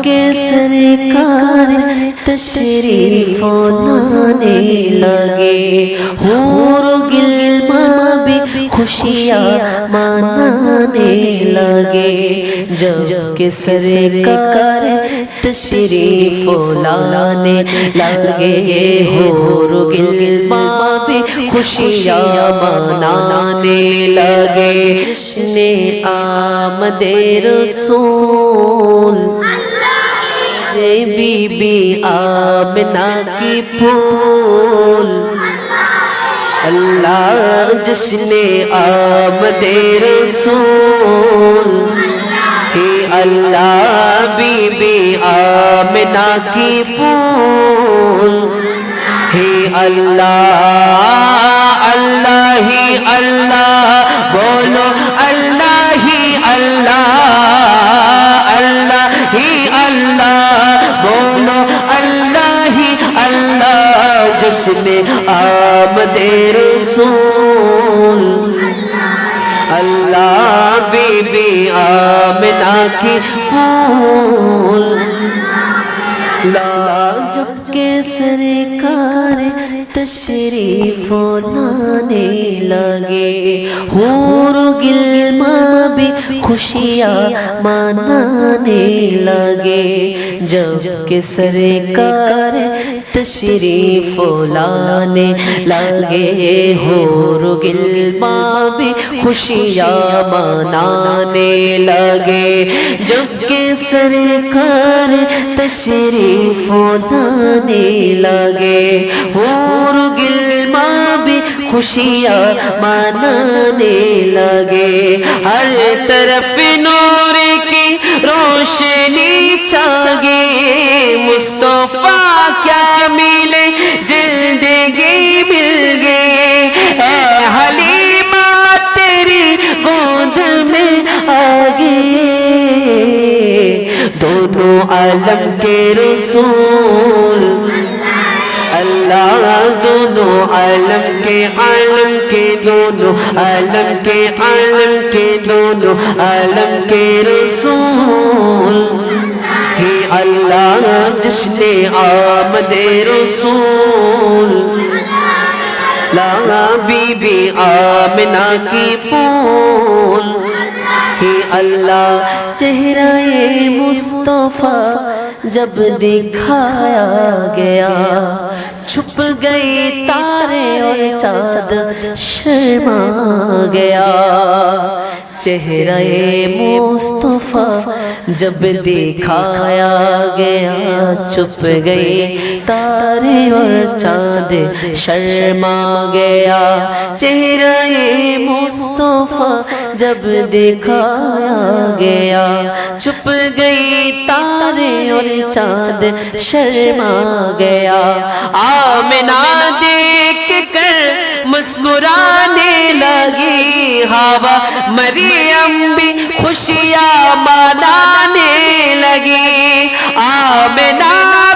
کہ سرکار تشریف لانے لگے، حور و غلمان بھی خوشیاں منانے لگے، جب کہ سرکار تشریف لانے لگے، حور و غلمان بھی خوشیاں منانے لگے۔ جشن آمد رسول بی بی آمنہ کی پھول، اللہ جشن آمد رسول، ہے اللہ بی بی آمنہ کی پھول، ہے اللہ اللہ ہی اللہ، بولو اللہ ہی اللہ، اللہ ہی اللہ، بولو اللہ ہی اللہ، جشن آمد رسول، اللہ بی بی آمنہ کی پھول، جب کہ سرکار تشریف لانے لگے، حور و غلمان بھی خوشیاں منانے لگے، جب کہ سرکار تشریف لانے لگے، حور و غلمان بھی خوشیاں منانے لگے، جب کہ سرکار تشریف لانے لگے، حور و غلمان بھی خوشیاں منانے لگے، ہر طرف نور کی روشنی چھاگے، مصطفیٰ کیا ملے زندگی مل گئی، اے حلیمہ تیری گود میں آگے، دونوں عالم کے رسول، اللہ دونوں عالم کے دونوں عالم کے دونوں عالم کے رسول، ہے اللہ جشن آمد رسول، لا بی بی آمنہ کی پھول، ہے اللہ چہرہ مصطفیٰ جب دکھایا گیا، چھپ گئی تارے اور چاند شرما گیا، چہرہ مصطفیٰ جب دکھایا گیا، چھپ گئی تارے اور چاند شرما گیا، چہرہ مصطفیٰ جب دکھایا گیا، چھپ گئی تارے اور چاند شرما گیا، آمنہ دیکھ کر مسکرانے لگی، ہوا مریم بھی خوشیاں منانے لگی، آمنہ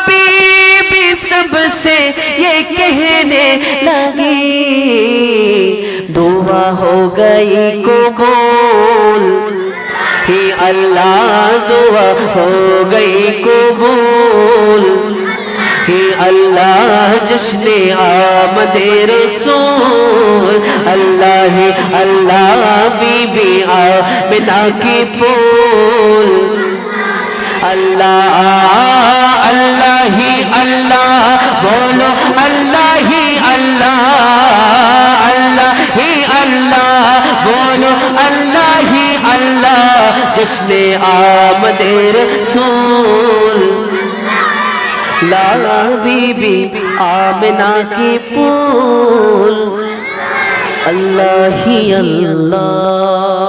بی سب سے یہ کہنے لگی، دعا ہو گئی قبول، ہے اللہ دعا ہو گئی قبول، ہے اللہ جشن آمد رسول، اللہ ہے اللہ بی بی آمنہ کی پھول، اللہ اللہ ہی اللہ، بولو اللہ ہی اللہ، اللہ ہی اللہ، بولو اللہ ہی اللہ، جشن آمد رسول، لا بی بی آمنہ کی پھول، اللہ ہی اللہ۔